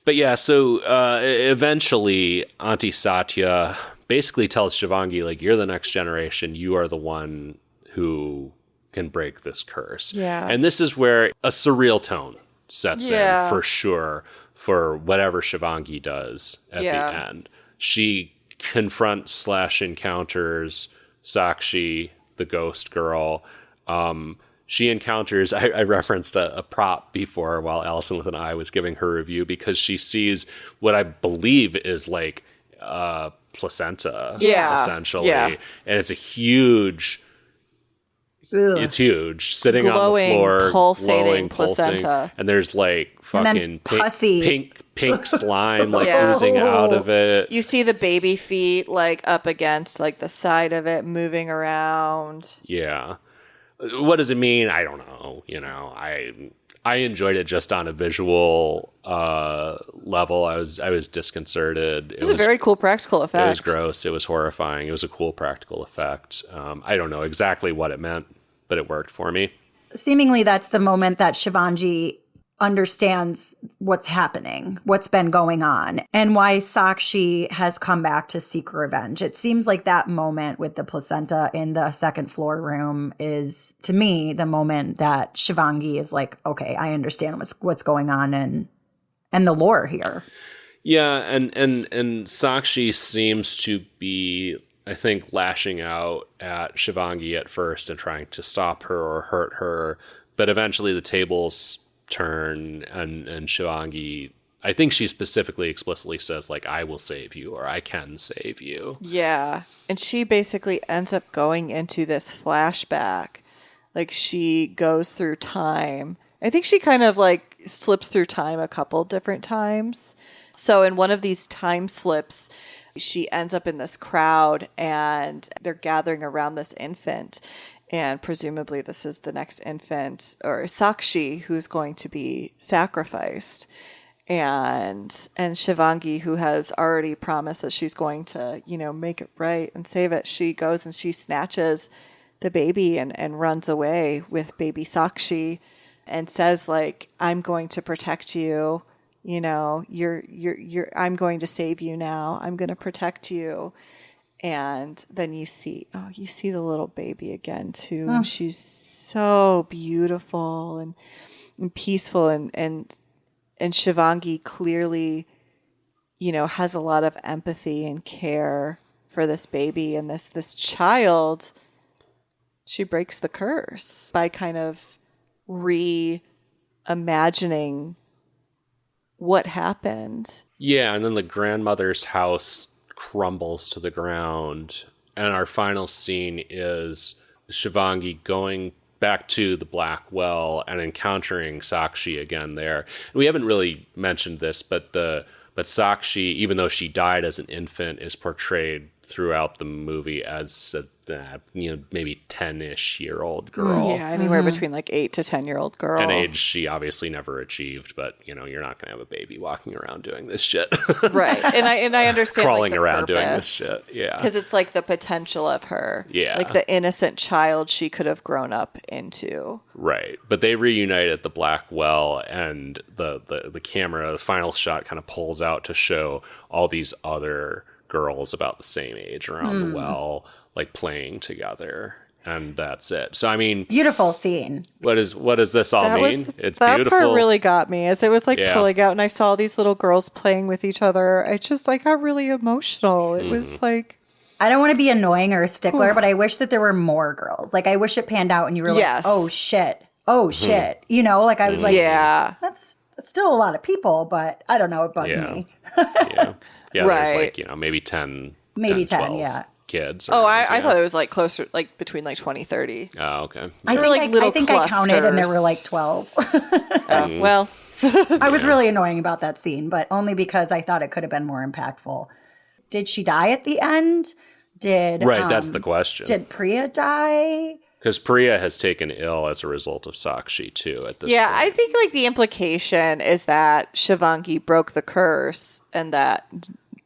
But yeah, so eventually Auntie Satya basically tells Shivangi, like, you're the next generation. You are the one who can break this curse. Yeah. And this is where a surreal tone sets in for sure for whatever Shivangi does at the end. She confronts / encounters Sakshi, the ghost girl. She encounters, I referenced a prop before while Allison with an I was giving her review, because she sees what I believe is like placenta, essentially. Yeah. And it's a huge, it's huge, sitting Glowing, on the floor, pulsating placenta. And there's like fucking pink slime like oozing out of it. You see the baby feet like up against like the side of it moving around. Yeah. What does it mean? I don't know. You know, I enjoyed it just on a visual level. I was disconcerted. It was a very cool practical effect. It was gross. It was horrifying. It was a cool practical effect. I don't know exactly what it meant, but it worked for me. Seemingly, that's the moment that Shivangi understands what's happening, what's been going on, and why Sakshi has come back to seek revenge. It seems like that moment with the placenta in the second floor room is, to me, the moment that Shivangi is like, okay, I understand what's going on and the lore here. Yeah, and Sakshi seems to be, I think, lashing out at Shivangi at first and trying to stop her or hurt her, but eventually the tables turn and Shivangi, I think she specifically explicitly says like, I will save you, or I can save you. Yeah. And she basically ends up going into this flashback. Like she goes through time. I think she kind of like slips through time a couple different times. So in one of these time slips, she ends up in this crowd and they're gathering around this infant. And presumably this is the next infant, or Sakshi, who's going to be sacrificed. And Shivangi, who has already promised that she's going to, make it right and save it, she goes and she snatches the baby and runs away with baby Sakshi and says, like, I'm going to protect you. I'm going to save you now. I'm going to protect you. And then you see the little baby again too. And she's so beautiful and peaceful and Shivangi clearly, has a lot of empathy and care for this baby and this child. She breaks the curse by kind of reimagining what happened. Yeah, and then the grandmother's house crumbles to the ground, and our final scene is Shivangi going back to the Black Well and encountering Sakshi again there. And we haven't really mentioned this, but Sakshi, even though she died as an infant, is portrayed throughout the movie as a maybe 10-ish year old girl. Yeah, anywhere between like 8 to 10-year-old girl. An age she obviously never achieved, but you're not going to have a baby walking around doing this shit. Right. And I understand crawling like, around purpose, doing this shit. Yeah. Because it's like the potential of her. Yeah. Like the innocent child she could have grown up into. Right. But they reunite at the Black Well, and the camera, the final shot kind of pulls out to show all these other girls about the same age around the well, like playing together, and that's it. So I mean, beautiful scene. What does this all mean? It's that beautiful. Part really got me as it was like pulling out, and I saw these little girls playing with each other. I got really emotional. It was like, I don't want to be annoying or a stickler, but I wish that there were more girls. Like I wish it panned out and you were like, oh shit, shit. Like I was like, that's still a lot of people, but I don't know, it bugged me. Yeah, right. There's like maybe 10, maybe 10 10, 12 kids. Oh, around, I thought it was like closer, like between like 20, 30. Oh, okay. I think I counted and there were like 12. Well, I was really annoying about that scene, but only because I thought it could have been more impactful. Did she die at the end? Right, that's the question. Did Priya die? Because Priya has taken ill as a result of Sakshi, too, at this point. yeah, I think like the implication is that Shivangi broke the curse and that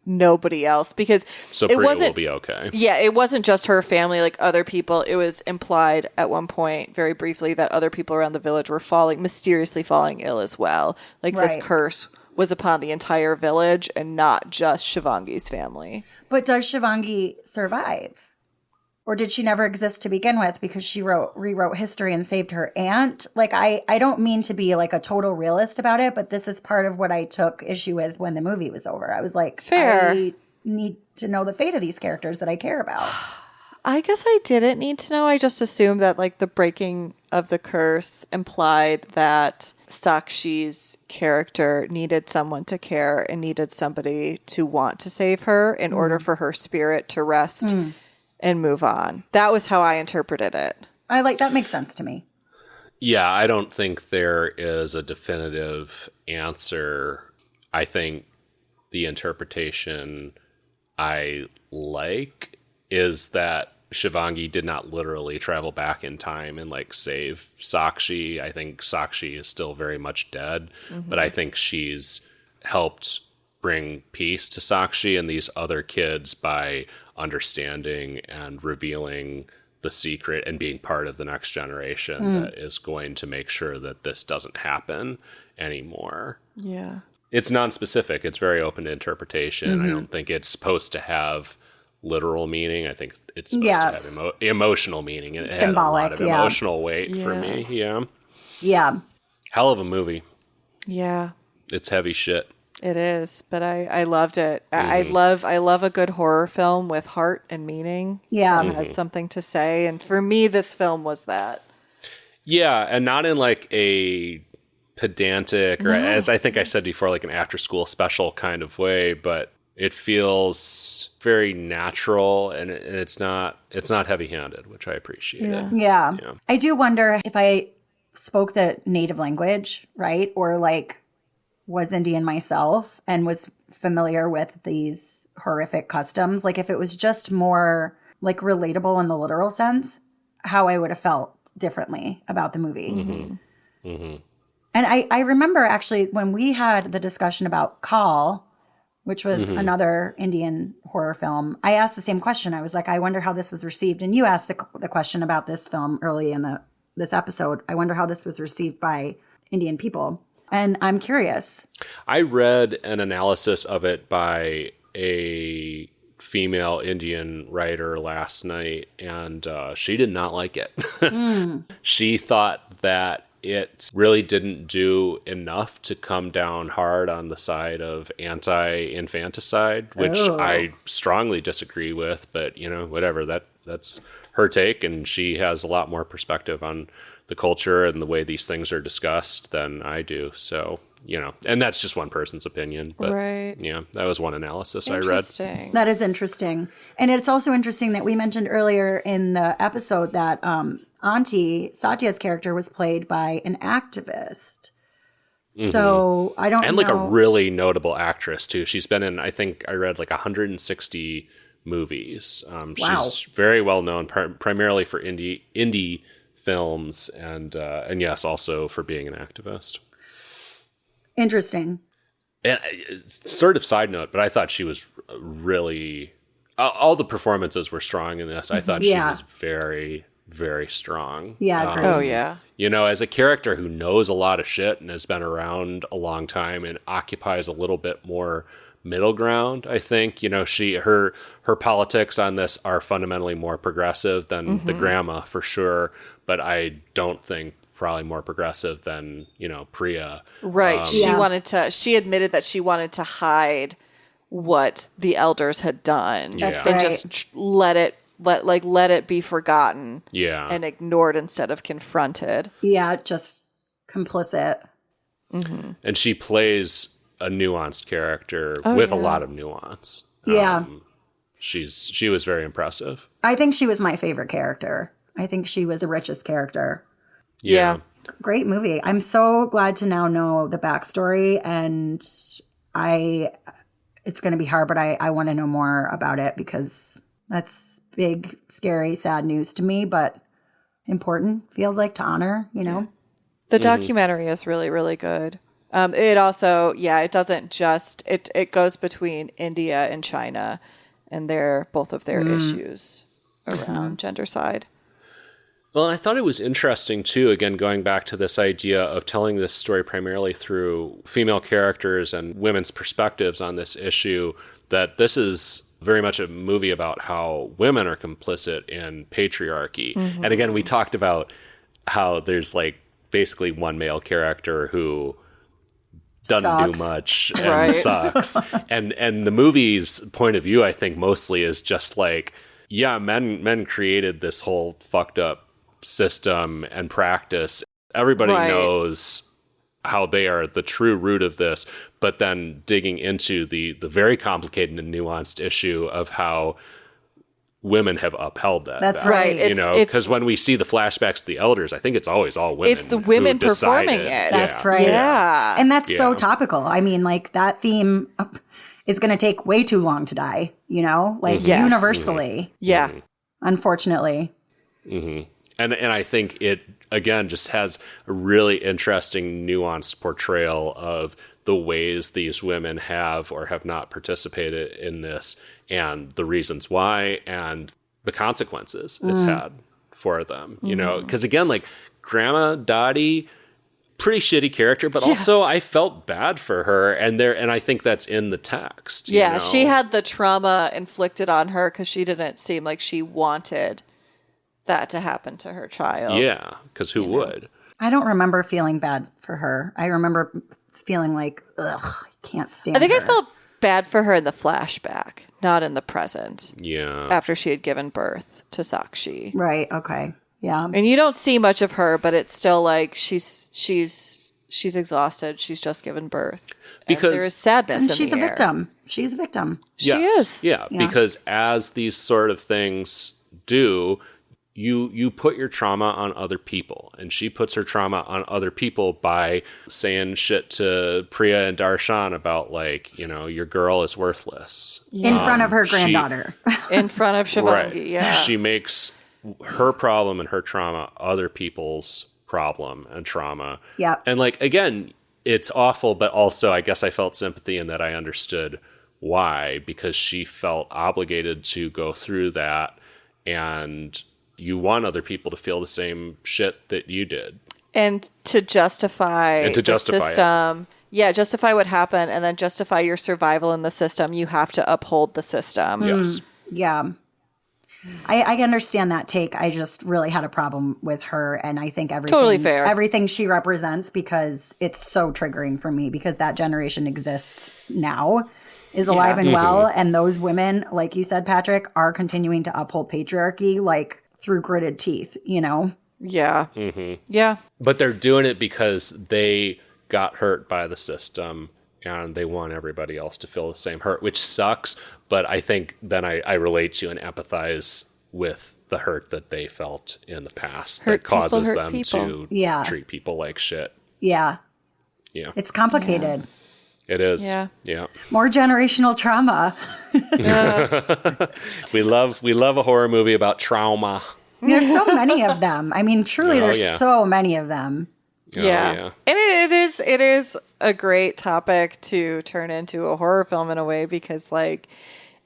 nobody else, because So it Priya wasn't, will be okay. yeah, it wasn't just her family, like other people. It was implied at one point, very briefly, that other people around the village were mysteriously falling ill as well. Like Right. this curse was upon the entire village and not just Shivangi's family. But does Shivangi survive? Or did she never exist to begin with because she rewrote history and saved her aunt? Like, I don't mean to be like a total realist about it, but this is part of what I took issue with when the movie was over. I was like, Fair. I need to know the fate of these characters that I care about. I guess I didn't need to know. I just assumed that like the breaking of the curse implied that Sakshi's character needed someone to care and needed somebody to want to save her in order for her spirit to rest and move on. That was how I interpreted it. That makes sense to me. Yeah, I don't think there is a definitive answer. I think the interpretation I like is that Shivangi did not literally travel back in time and like save Sakshi. I think Sakshi is still very much dead, but I think she's helped bring peace to Sakshi and these other kids by understanding and revealing the secret and being part of the next generation that is going to make sure that this doesn't happen anymore. Yeah. It's non-specific. It's very open to interpretation. I don't think it's supposed to have literal meaning. I think it's supposed to have emotional meaning. And it had a lot of emotional weight for me. Yeah. Yeah. Hell of a movie. Yeah. It's heavy shit. It is, but I loved it. I love a good horror film with heart and meaning. Yeah. That has something to say, and for me this film was that. Yeah, and not in like a pedantic or as I think I said before, like an after school special kind of way, but it feels very natural and it's not heavy handed, which I appreciate. Yeah. I do wonder if I spoke the native language, right? Or like was Indian myself and was familiar with these horrific customs. Like if it was just more like relatable in the literal sense, how I would have felt differently about the movie. And I remember actually when we had the discussion about Kaal, which was another Indian horror film, I asked the same question. I was like, I wonder how this was received. And you asked the question about this film early in this episode. I wonder how this was received by Indian people. And I'm curious. I read an analysis of it by a female Indian writer last night, and she did not like it. She thought that it really didn't do enough to come down hard on the side of anti-infanticide, which I strongly disagree with, but whatever, that's her take, and she has a lot more perspective on the culture and the way these things are discussed than I do. So, and that's just one person's opinion. But Right. yeah, that was one analysis I read. Interesting. That is interesting. And it's also interesting that we mentioned earlier in the episode that Auntie, Satya's character, was played by an activist. So I don't know. And like a really notable actress too. She's been in, I think I read like 160 movies. She's very well known primarily for indie films and yes, also for being an activist. Interesting. And sort of side note, but I thought she was really, all the performances were strong in this. I thought she was very, very strong. Yeah, great. Oh yeah. As a character who knows a lot of shit and has been around a long time and occupies a little bit more middle ground, I think, her politics on this are fundamentally more progressive than the grandma for sure, but I don't think probably more progressive than, Priya. Right. She admitted that she wanted to hide what the elders had done. That's and right. just let it be forgotten. Yeah. And ignored instead of confronted. Yeah, just complicit. And she plays a nuanced character with a lot of nuance. Yeah. she was very impressive. I think she was my favorite character. I think she was the richest character. Yeah. Great movie. I'm so glad to now know the backstory, and it's going to be hard, but I want to know more about it because that's big, scary, sad news to me, but important, feels like, to honor, you know? The documentary is really, really good. It also, it doesn't just, it goes between India and China and both of their issues around gendercide. Well, and I thought it was interesting, too, again, going back to this idea of telling this story primarily through female characters and women's perspectives on this issue, that this is very much a movie about how women are complicit in patriarchy. And again, we talked about how there's like basically one male character who doesn't do much and sucks. And the movie's point of view, I think, mostly is just like, yeah, men created this whole fucked up system and practice. Everybody knows how they are the true root of this, but then digging into the very complicated and nuanced issue of how women have upheld that. That's right. You know, because when we see the flashbacks to the elders, I think it's always all women. It's the women performing it. That's right. Yeah. And that's so topical. I mean, like, that theme is going to take way too long to die, you know, like universally. Yeah. Unfortunately. And I think it, again, just has a really interesting, nuanced portrayal of the ways these women have or have not participated in this and the reasons why and the consequences it's had for them, you know? Because, again, like, Grandma Dottie, pretty shitty character, but also I felt bad for her. And I think that's in the text. You know? She had the trauma inflicted on her because she didn't seem like she wanted that to happen to her child. Yeah, because who would? I don't remember feeling bad for her. I remember feeling like, ugh, I can't stand her. I think I felt bad for her in the flashback, not in the present. Yeah. After she had given birth to Sakshi. Right, okay. Yeah. And you don't see much of her, but it's still like she's exhausted. She's just given birth. Because and there is sadness in she's the a air. victim. She's a victim. She is. Yeah, because as these sort of things do, you put your trauma on other people, and she puts her trauma on other people by saying shit to Priya and Darshan about, like, you know, your girl is worthless. In front of her granddaughter. In front of Shivangi, yeah. She makes her problem and her trauma other people's problem and trauma. Yeah. And, like, again, it's awful, but also I guess I felt sympathy in that I understood why, because she felt obligated to go through that, and you want other people to feel the same shit that you did. And to justify the system. Yeah, justify what happened and then justify your survival in the system. You have to uphold the system. Yes. Yeah. I understand that take. I just really had a problem with her, and I think everything she represents, because it's so triggering for me, because that generation exists now, is alive and well, and those women, like you said, Patrick, are continuing to uphold patriarchy, like, through gritted teeth, you know? Yeah. Yeah. But they're doing it because they got hurt by the system and they want everybody else to feel the same hurt, which sucks. But I think then I relate to and empathize with the hurt that they felt in the past that causes them to treat people like shit. Yeah. Yeah. It's complicated. It is. Yeah. More generational trauma. We love a horror movie about trauma. There's so many of them. I mean, truly, there's so many of them. Yeah. And it is a great topic to turn into a horror film in a way, because, like,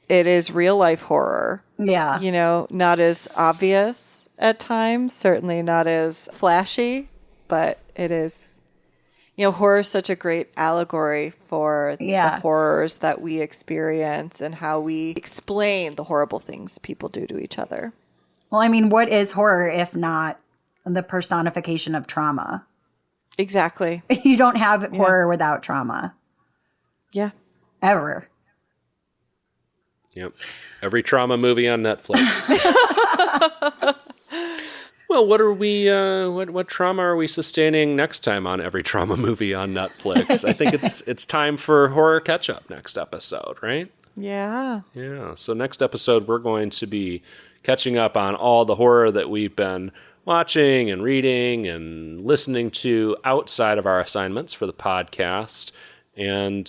it is real life horror. Yeah. You know, not as obvious at times, certainly not as flashy, but it is. You know, horror is such a great allegory for the horrors that we experience and how we explain the horrible things people do to each other. Well, I mean, what is horror if not the personification of trauma? Exactly. You don't have horror without trauma. Yeah. Ever. Yep. Every trauma movie on Netflix. Well, what are we? What trauma are we sustaining next time on Every Trauma Movie on Netflix? I think it's time for horror catch up next episode, right? Yeah. Yeah. So next episode, we're going to be catching up on all the horror that we've been watching and reading and listening to outside of our assignments for the podcast. And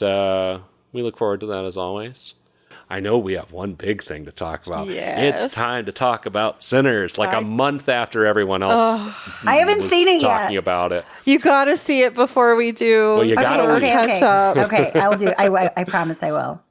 we look forward to that as always. I know we have one big thing to talk about. Yes. It's time to talk about Sinners, like a month after everyone else I haven't seen it yet. talking about it. You got to see it before we do. Well, you gotta before we read. catch up. Okay, I'll do. I promise I will.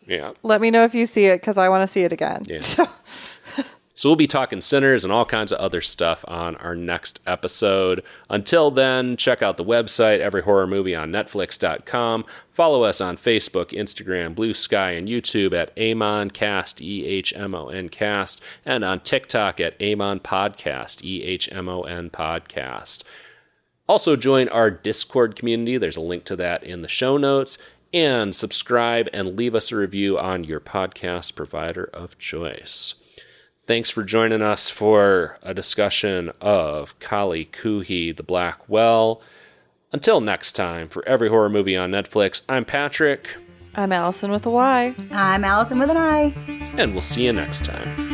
Yeah. Let me know if you see it because I want to see it again. Yeah. So we'll be talking Sinners and all kinds of other stuff on our next episode. Until then, check out the website, everyhorrormovieonnetflix.com. Follow us on Facebook, Instagram, Blue Sky, and YouTube at AmonCast, EHMONcast, and on TikTok at AmonPodcast, EHMON Podcast. Also join our Discord community. There's a link to that in the show notes. And subscribe and leave us a review on your podcast provider of choice. Thanks for joining us for a discussion of Kaali Khuhi, The Black Well. Until next time, for Every Horror Movie on Netflix, I'm Patrick. I'm Allison with a Y. I'm Allison with an I. And we'll see you next time.